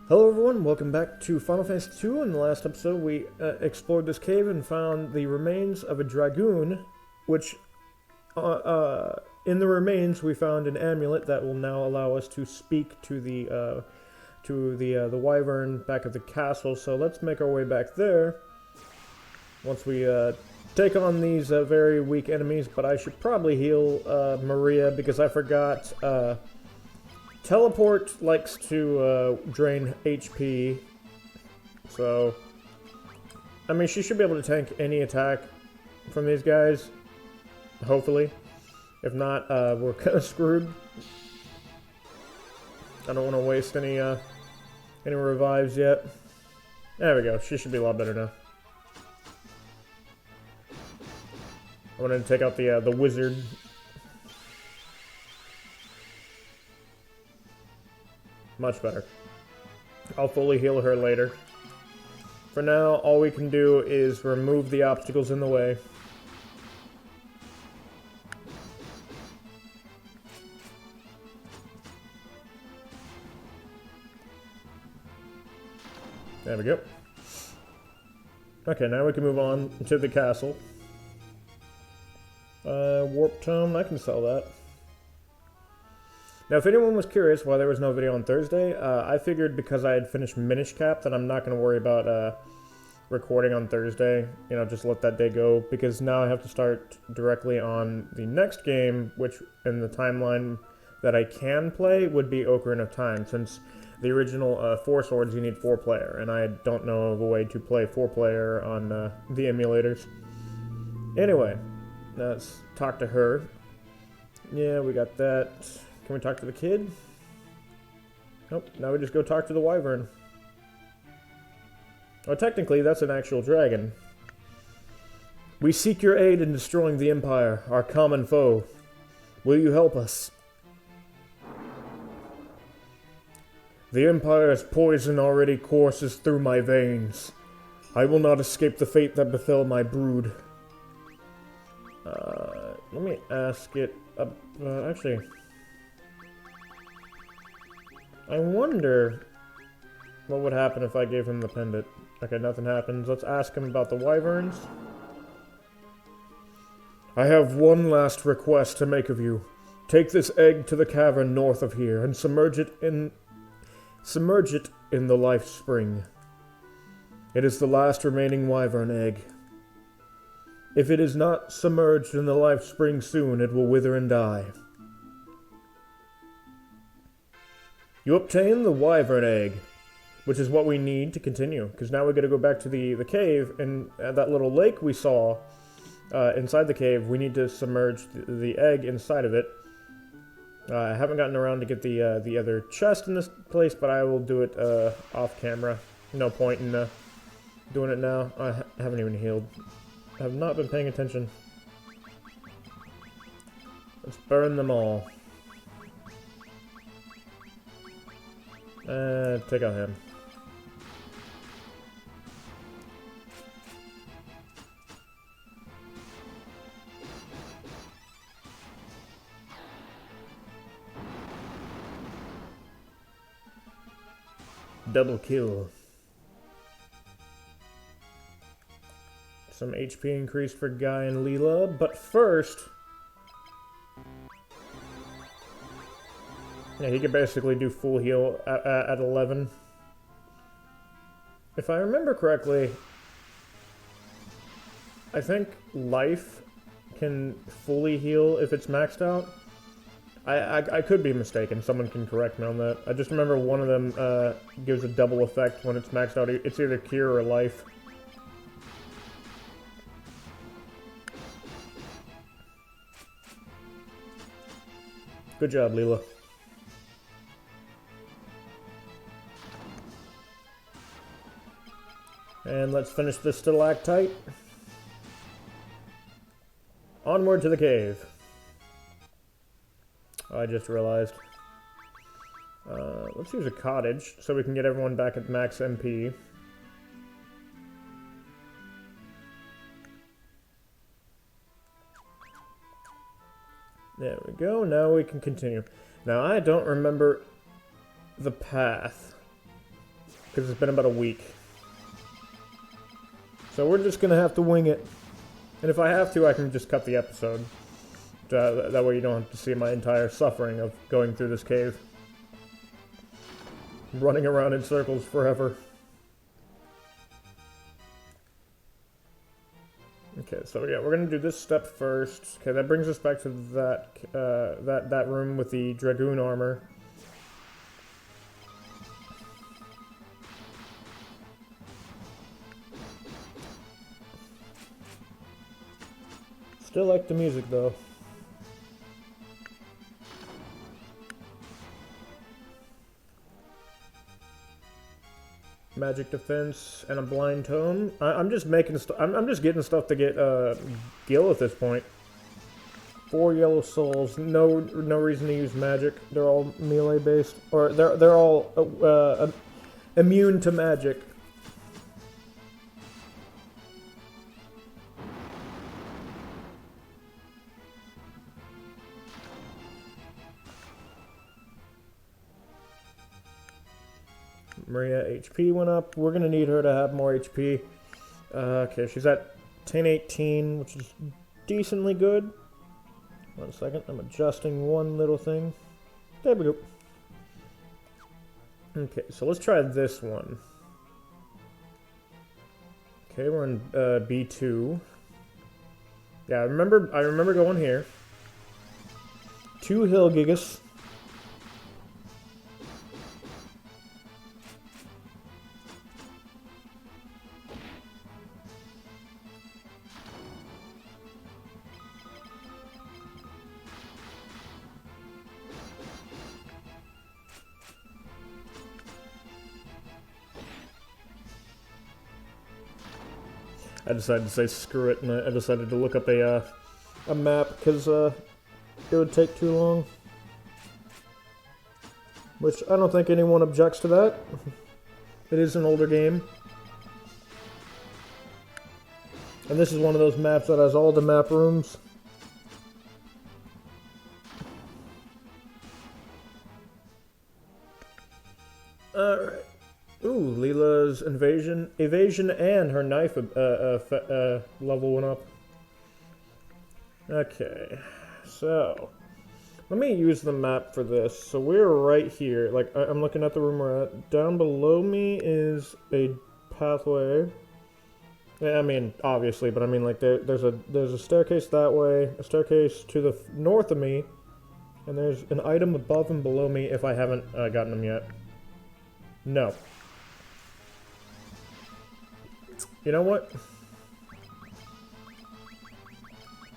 Hello everyone, welcome back to Final Fantasy II. In the last episode, we explored this cave and found the remains of a dragoon, which, in the remains, we found an amulet that will now allow us to speak to the wyvern back at the castle. So let's make our way back there. Once we take on these very weak enemies, but I should probably heal Maria because I forgot. Teleport likes to drain HP, so I mean she should be able to tank any attack from these guys, hopefully. If not, we're kind of screwed. I don't want to waste any revives yet. There we go. She should be a lot better now. I wanted to take out the wizard. Much better. I'll fully heal her later. For now, all we can do is remove the obstacles in the way. There we go. Okay, now we can move on to the castle. Warp Tome, I can sell that. Now, if anyone was curious why there was no video on Thursday, I figured because I had finished Minish Cap that I'm not going to worry about recording on Thursday. You know, just let that day go, because now I have to start directly on the next game, which in the timeline that I can play would be Ocarina of Time, since the original 4 Swords you need 4-player, and I don't know of a way to play 4-player on the emulators. Anyway, let's talk to her. Yeah, we got that. Can we talk to the kid? Nope, now we just go talk to the wyvern. Oh, technically, that's an actual dragon. We seek your aid in destroying the Empire, our common foe. Will you help us? The Empire's poison already courses through my veins. I will not escape the fate that befell my brood. Let me ask it... actually... I wonder what would happen if I gave him the pendant. Okay, nothing happens. Let's ask him about the wyverns. I have one last request to make of you. Take this egg to the cavern north of here and submerge it in the life spring. It is the last remaining wyvern egg. If it is not submerged in the life spring soon, it will wither and die. You obtain the wyvern egg, which is what we need to continue, because now we got to go back to the cave, and that little lake we saw inside the cave, we need to submerge the egg inside of it. I haven't gotten around to get the other chest in this place, but I will do it off camera. No point in doing it now. I haven't even healed. I have not been paying attention. Let's burn them all. Take out him. Double kill. Some HP increase for Guy and Leela, but first... Yeah, he could basically do full heal at 11. If I remember correctly, I think life can fully heal if it's maxed out. I could be mistaken. Someone can correct me on that. I just remember one of them gives a double effect when it's maxed out. It's either cure or life. Good job, Leela. And let's finish this stalactite. Onward to the cave. Oh, I just realized. Let's use a cottage so we can get everyone back at max MP. There we go. Now we can continue. Now, I don't remember the path. because it's been about a week. So we're just gonna have to wing it. And if I have to, I can just cut the episode. That way you don't have to see my entire suffering of going through this cave. Running around in circles forever. Okay, so yeah, we're gonna do this step first. Okay, that brings us back to that room with the Dragoon armor. Still like the music though. Magic defense and a blind tome. I'm just making I'm just getting stuff to get Gil at this point. 4 yellow souls. No reason to use magic. They're all melee based, or they're all immune to magic. Maria HP went up. We're gonna need her to have more HP. Okay, she's at 1018, which is decently good. 1 second, I'm adjusting one little thing. There we go. Okay, so let's try this one. Okay, we're in B2. Yeah, I remember going here. 2 Hill Gigas. I decided to say screw it, and I decided to look up a map, because it would take too long. Which, I don't think anyone objects to that. It is an older game. And this is one of those maps that has all the map rooms. Alright. Ooh, Leela's evasion, and her knife level went up. Okay, so let me use the map for this. So we're right here. Like, I'm looking at the room we're at. Down below me is a pathway. Yeah, I mean, obviously, but I mean, like, there's a staircase that way, a staircase to the north of me, and there's an item above and below me if I haven't gotten them yet. No. You know what?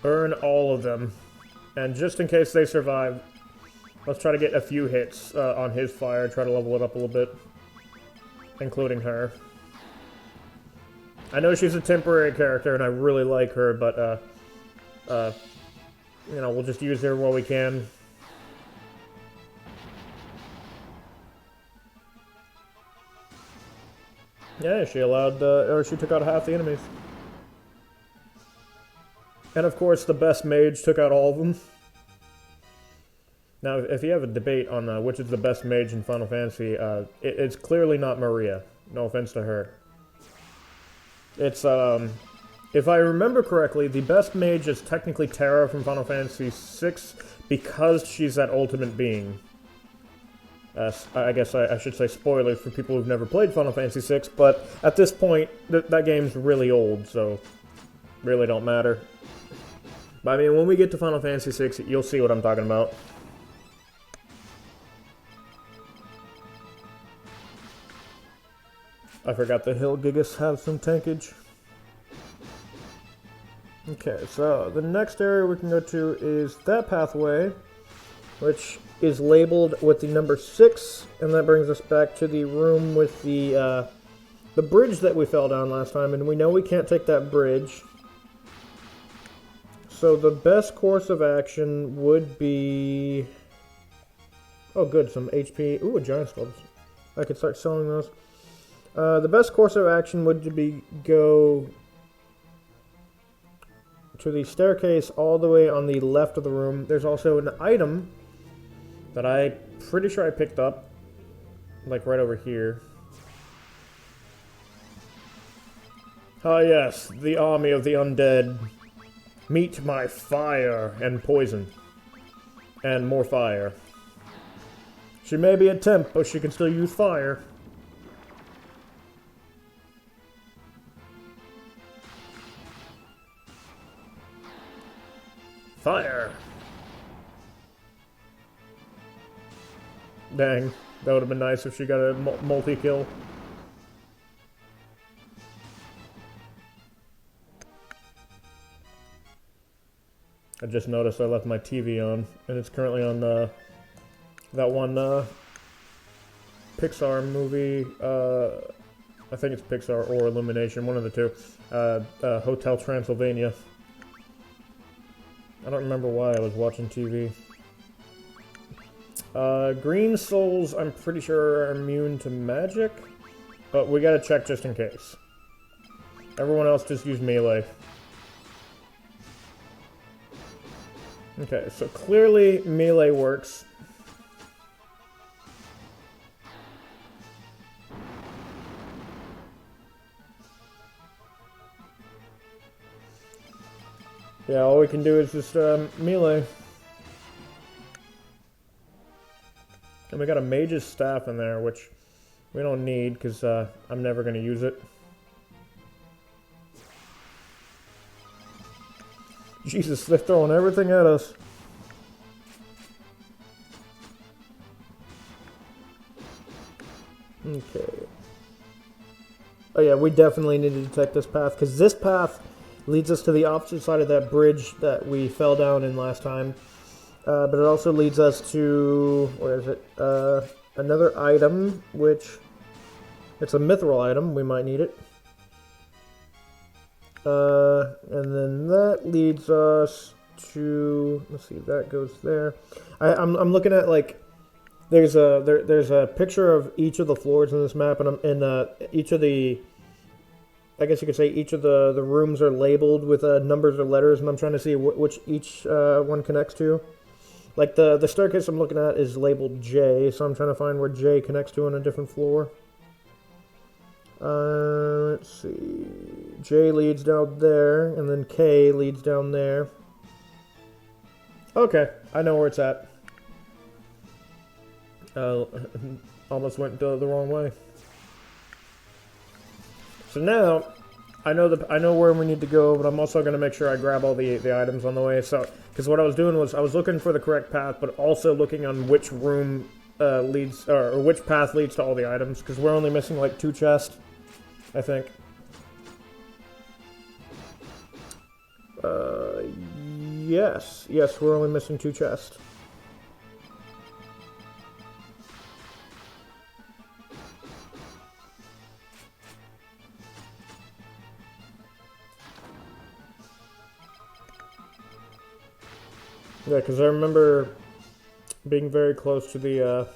Burn all of them. And just in case they survive, let's try to get a few hits on his fire, try to level it up a little bit. Including her. I know she's a temporary character and I really like her, but, you know, we'll just use her while we can. Yeah, she allowed, or she took out half the enemies. And of course, the best mage took out all of them. Now, if you have a debate on which is the best mage in Final Fantasy, it's clearly not Maria. No offense to her. It's, if I remember correctly, the best mage is technically Terra from Final Fantasy VI because she's that ultimate being. I guess I should say spoilers for people who've never played Final Fantasy VI, but at this point, that game's really old, so really don't matter. But I mean, when we get to Final Fantasy VI, you'll see what I'm talking about. I forgot the Hill Gigas have some tankage. Okay, so the next area we can go to is that pathway, which is labeled with the number 6, and that brings us back to the room with the bridge that we fell down last time, and we know we can't take that bridge. So the best course of action would be... Oh good, some HP. Ooh, a giant sculpt. I could start selling those. The best course of action would be go to the staircase all the way on the left of the room. There's also an item that I'm pretty sure I picked up, like right over here. Ah yes, the army of the undead. Meet my fire and poison. And more fire. She may be a temp, but she can still use fire. Fire! Dang, that would have been nice if she got a multi-kill. I just noticed I left my TV on, and it's currently on that one Pixar movie, I think it's Pixar or Illumination, one of the two, Hotel Transylvania. I don't remember why I was watching TV. Green souls, I'm pretty sure are immune to magic, but we gotta check just in case. Everyone else just use melee. Okay, so clearly melee works. Yeah, all we can do is just melee. And we got a mage's staff in there, which we don't need because I'm never going to use it. Jesus, they're throwing everything at us. Okay. Oh yeah, we definitely need to detect this path, because this path leads us to the opposite side of that bridge that we fell down in last time. But it also leads us to, where is it? Another item, which, it's a mithril item, we might need it. And then that leads us to, let's see, that goes there. I'm looking at, like, there's a picture of each of the floors in this map, and each of the, I guess you could say each of the rooms are labeled with numbers or letters, and I'm trying to see which each one connects to. Like the staircase I'm looking at is labeled J, so I'm trying to find where J connects to on a different floor. Let's see. J leads down there, and then K leads down there. Okay, I know where it's at. Almost went the wrong way. So now, I know where we need to go, but I'm also going to make sure I grab all the items on the way. So, because what I was doing was I was looking for the correct path, but also looking on which room leads, or which path leads to all the items, because we're only missing like 2 chests, I think. Yes, we're only missing 2 chests. Yeah, because I remember being very close to the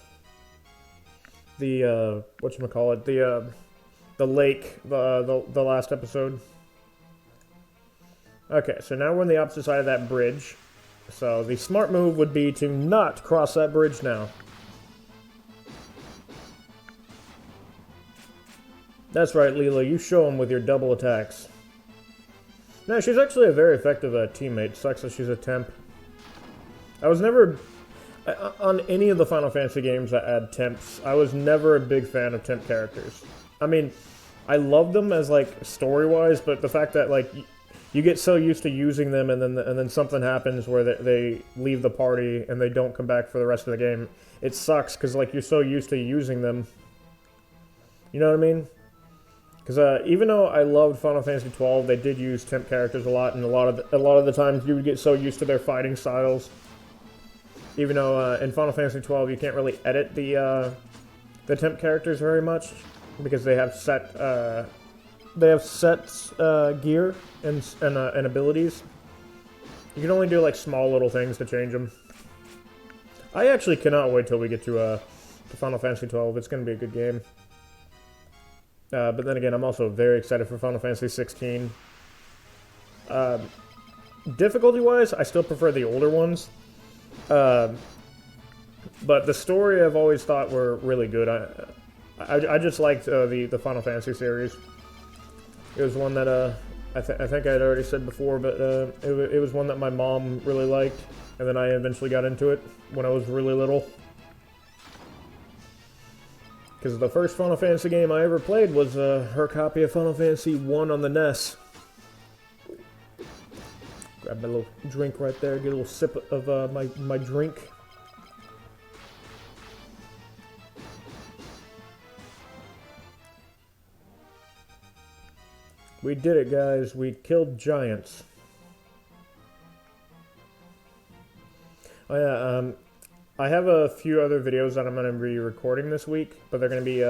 whatchamacallit, the lake, the last episode. Okay, so now we're on the opposite side of that bridge. So the smart move would be to not cross that bridge now. That's right, Leela, you show him with your double attacks. No, she's actually a very effective teammate. Sucks that she's a temp. I was never, on any of the Final Fantasy games that add temps, I was never a big fan of temp characters. I mean, I love them as, like, story-wise, but the fact that, like, you get so used to using them and then something happens where they leave the party and they don't come back for the rest of the game, it sucks, because, like, you're so used to using them. You know what I mean? Because even though I loved Final Fantasy XII, they did use temp characters a lot, and a lot of the times you would get so used to their fighting styles. Even though in Final Fantasy XII you can't really edit the temp characters very much because they have set gear and abilities. You can only do like small little things to change them. I actually cannot wait till we get to Final Fantasy XII. It's going to be a good game. But then again, I'm also very excited for Final Fantasy XVI. Difficulty-wise, I still prefer the older ones. But the story I've always thought were really good. I just liked the Final Fantasy series. It was one that I think I had already said before, but it was one that my mom really liked, and then I eventually got into it when I was really little. Because the first Final Fantasy game I ever played was her copy of Final Fantasy 1 on the NES. Grab my little drink right there, get a little sip of my drink. We did it, guys. We killed giants. Oh yeah, I have a few other videos that I'm going to be recording this week, but they're going to be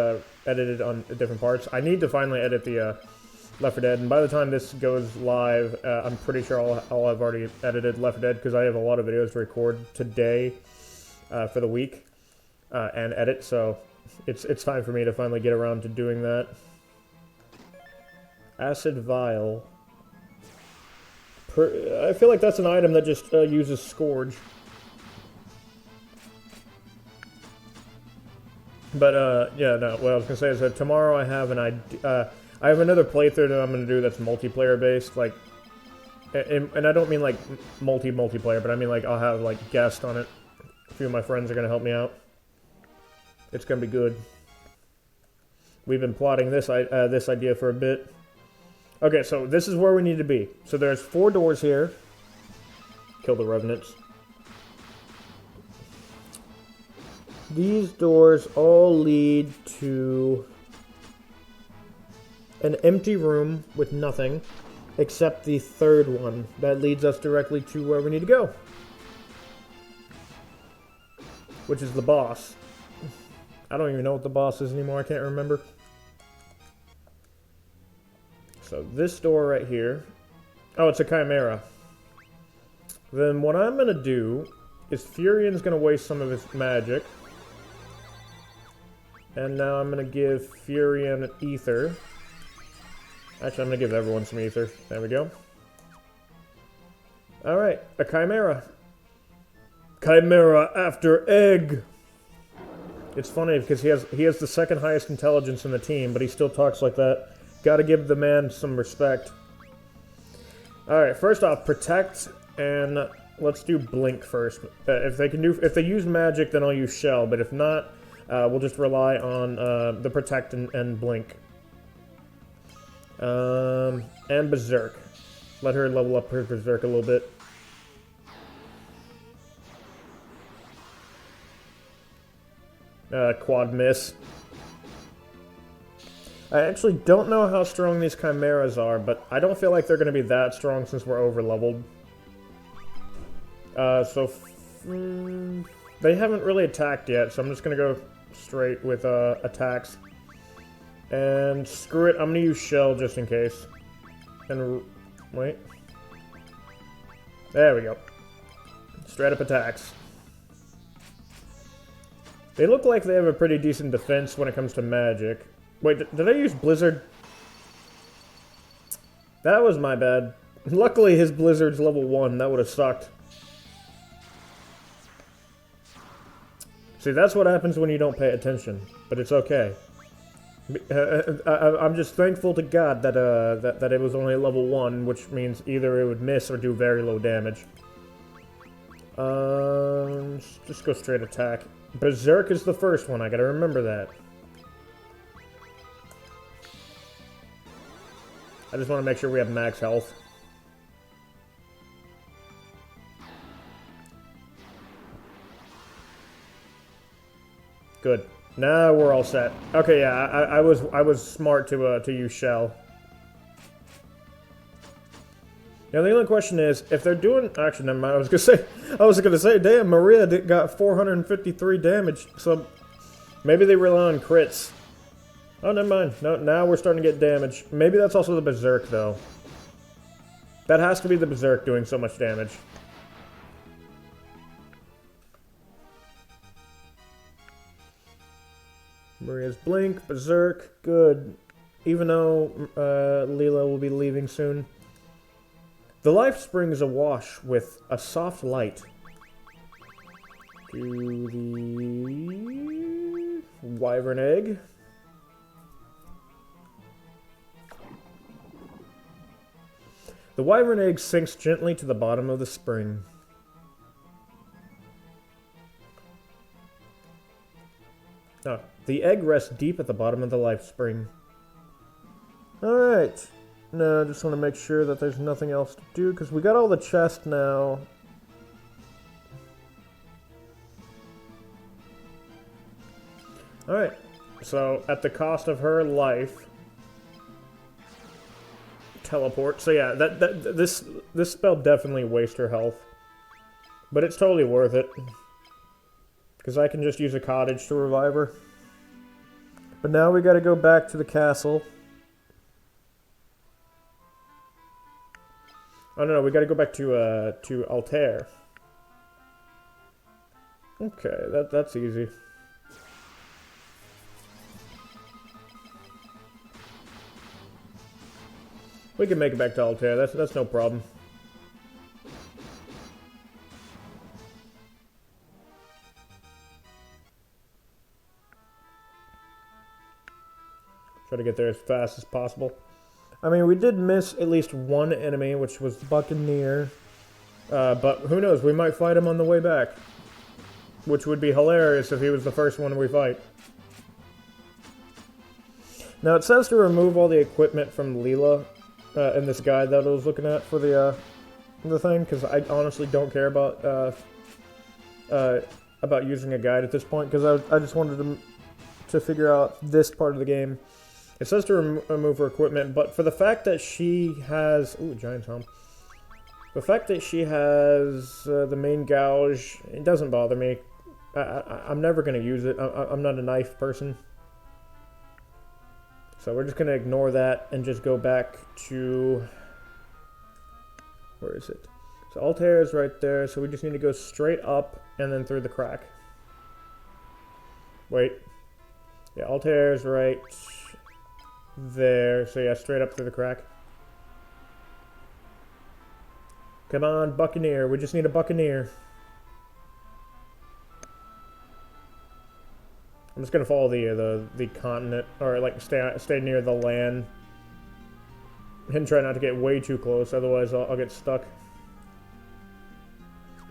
edited on different parts. I need to finally edit the Left 4 Dead, and by the time this goes live, I'm pretty sure I'll have already edited Left 4 Dead, because I have a lot of videos to record today for the week and edit, so it's time for me to finally get around to doing that. Acid Vial. I feel like that's an item that just uses Scourge. But, yeah, no, what I was going to say is that tomorrow I have an idea, I have another playthrough that I'm going to do that's multiplayer-based, like, and I don't mean, like, multiplayer, but I mean, like, I'll have, like, guests on it. A few of my friends are going to help me out. It's going to be good. We've been plotting this idea for a bit. Okay, so this is where we need to be. So there's 4 doors here. Kill the revenants. These doors all lead to an empty room with nothing, except the 3rd one. That leads us directly to where we need to go. Which is the boss. I don't even know what the boss is anymore, I can't remember. So this door right here, oh, it's a Chimera. Then what I'm going to do is Furion's going to waste some of his magic. And now I'm going to give Furion Ether. Actually, I'm going to give everyone some Ether. There we go. Alright, a Chimera. Chimera after egg! It's funny because he has the 2nd highest intelligence in the team, but he still talks like that. Gotta give the man some respect. Alright, first off, protect, and let's do blink first. If they use magic, then I'll use shell, but if not, we'll just rely on the protect and blink. And berserk. Let her level up her berserk a little bit. Quad miss. I actually don't know how strong these Chimeras are, but I don't feel like they're going to be that strong since we're over-leveled. They haven't really attacked yet, so I'm just going to go straight with attacks. And screw it, I'm going to use shell just in case. And wait. There we go. Straight up attacks. They look like they have a pretty decent defense when it comes to magic. Wait, did I use Blizzard? That was my bad. Luckily his Blizzard's level 1, that would have sucked. See, that's what happens when you don't pay attention, but it's okay. I'm just thankful to God that that it was only level 1, which means either it would miss or do very low damage. Just go straight attack. Berserk is the first one, I gotta remember that. I just want to make sure we have max health. Good. Now we're all set. Okay, yeah, I was smart to use shell. Now the only question is, if they're doing, actually never mind. I was gonna say, damn, Maria got 453 damage. So maybe they rely on crits. Oh, never mind. No, now we're starting to get damage. Maybe that's also the Berserk though. That has to be the Berserk doing so much damage. Maria's Blink, Berserk, good. Even though Leela will be leaving soon. The life spring is awash with a soft light. Do the Wyvern Egg. The wyvern egg sinks gently to the bottom of the spring. Oh, the egg rests deep at the bottom of the life spring. Alright. No, I just want to make sure that there's nothing else to do, because we got all the chests now. Alright. So, at the cost of her life... Teleport. So yeah, this spell definitely wastes her health. But it's totally worth it. Because I can just use a cottage to revive her. But now we gotta go back to the castle. Oh no, we gotta go back to Altair. Okay, that's easy. We can make it back to Altair, that's no problem. Try to get there as fast as possible. I mean, we did miss at least one enemy, which was Buccaneer. But who knows, we might fight him on the way back. Which would be hilarious if he was the first one we fight. Now, it says to remove all the equipment from Leela in this guide that I was looking at for the thing, because I honestly don't care about using a guide at this point, because I just wanted to figure out this part of the game. It says to remove her equipment, but for the fact that she has... Ooh, Giant's Home. The fact that she has the main gouge, it doesn't bother me. I'm never going to use it. I'm not a knife person. So we're just going to ignore that and just go back to... Where is it? So Altair is right there, so we just need to go straight up and then through the crack. Wait. Yeah, Altair is right there. So yeah, straight up through the crack. Come on, Buccaneer. We just need a Buccaneer. I'm just gonna follow the continent, or like stay near the land, and try not to get way too close. Otherwise, I'll get stuck.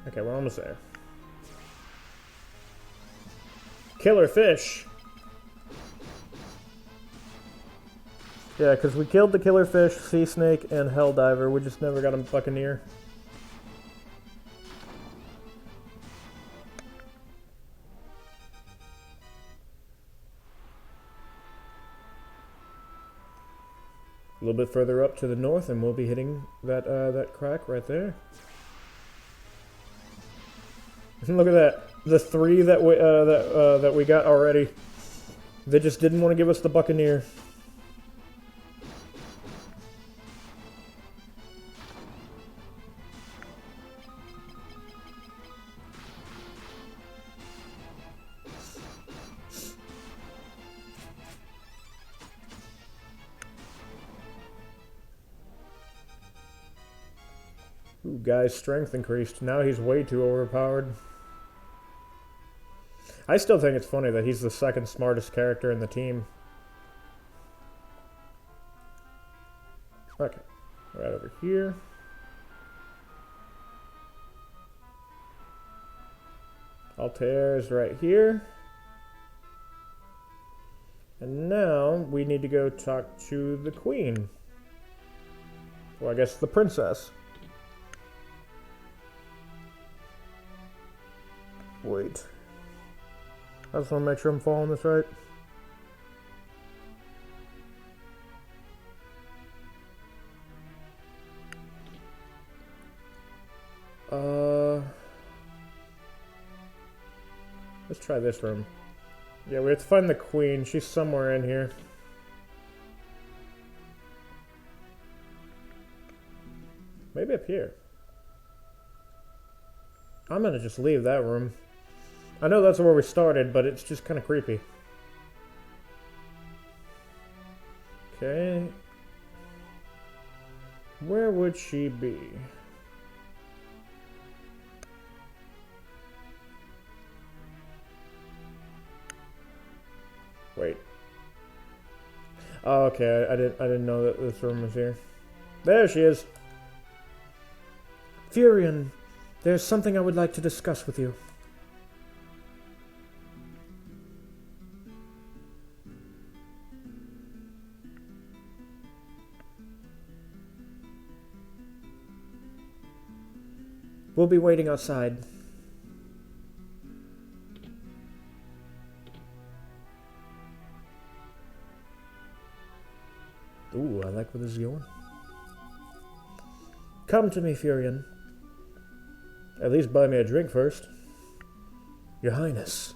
Okay, we're almost there. Killer fish. Yeah, because we killed the killer fish, sea snake, and helldiver. We just never got a Buccaneer. A little bit further up to the north, and we'll be hitting that that crack right there. Look at that! The three that we got already. They just didn't want to give us the Buccaneer. Ooh, guy's strength increased. Now he's way too overpowered. I still think it's funny that he's the second smartest character in the team. Okay, right over here. Altair is right here. And now we need to go talk to the queen. Well, I guess the princess. Wait. I just want to make sure I'm following this right. Let's try this room. Yeah, we have to find the queen. She's somewhere in here. Maybe up here. I'm gonna just leave that room. I know that's where we started, but it's just kind of creepy. Okay. Where would she be? Wait. Oh, okay. I didn't know that this room was here. There she is. Furion, there's something I would like to discuss with you. We'll be waiting outside. Ooh, I like where this is going. Come to me, Furion. At least buy me a drink first. Your Highness.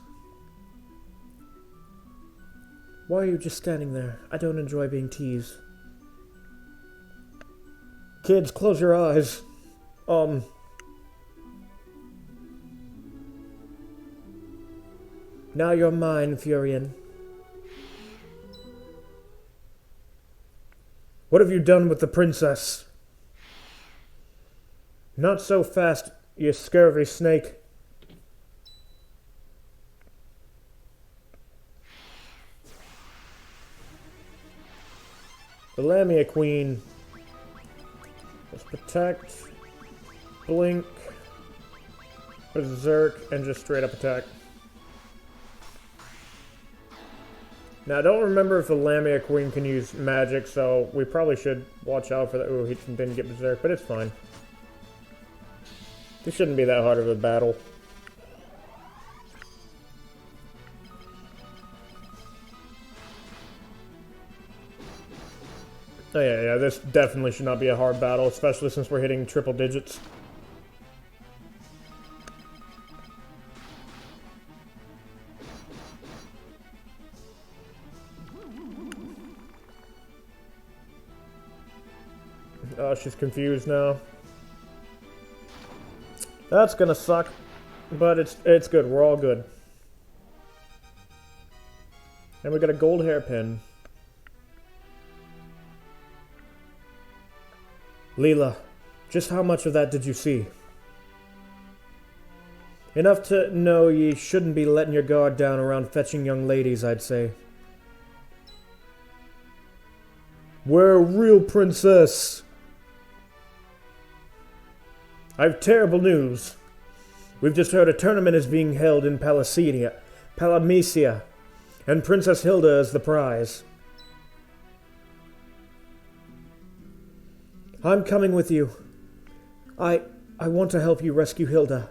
Why are you just standing there? I don't enjoy being teased. Kids, close your eyes. Now you're mine, Furion. What have you done with the princess? Not so fast, you scurvy snake. The Lamia Queen. Let's protect, blink, berserk, and just straight up attack. Now, I don't remember if the Lamia Queen can use magic, so we probably should watch out for that. Ooh, he didn't get berserk, but it's fine. This shouldn't be that hard of a battle. Oh yeah, this definitely should not be a hard battle, especially since we're hitting triple digits. Oh, she's confused now. That's gonna suck, but it's good. We're all good. And we got a gold hairpin. Leela, just how much of that did you see? Enough to know ye shouldn't be letting your guard down around fetching young ladies, I'd say. We're a real princess. I've terrible news. We've just heard a tournament is being held in Palamecia, and Princess Hilda is the prize. I'm coming with you. I want to help you rescue Hilda.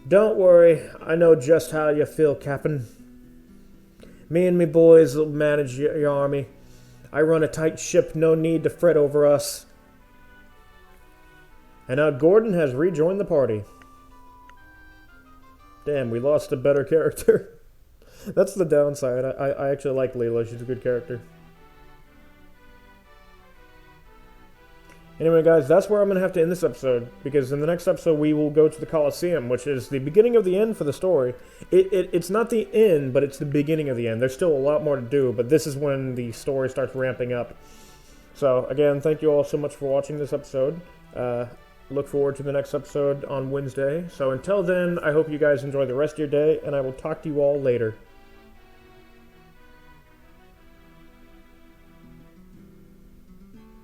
Don't worry, I know just how you feel, Captain. Me and me boys will manage your army. I run a tight ship, no need to fret over us. And now Gordon has rejoined the party. Damn, we lost a better character. That's the downside. I actually like Leela. She's a good character. Anyway, guys, that's where I'm going to have to end this episode, because in the next episode we will go to the Colosseum, which is the beginning of the end for the story. It's not the end, but it's the beginning of the end. There's still a lot more to do, but this is when the story starts ramping up. So, again, thank you all so much for watching this episode. Look forward to the next episode on Wednesday. So until then, I hope you guys enjoy the rest of your day, and I will talk to you all later.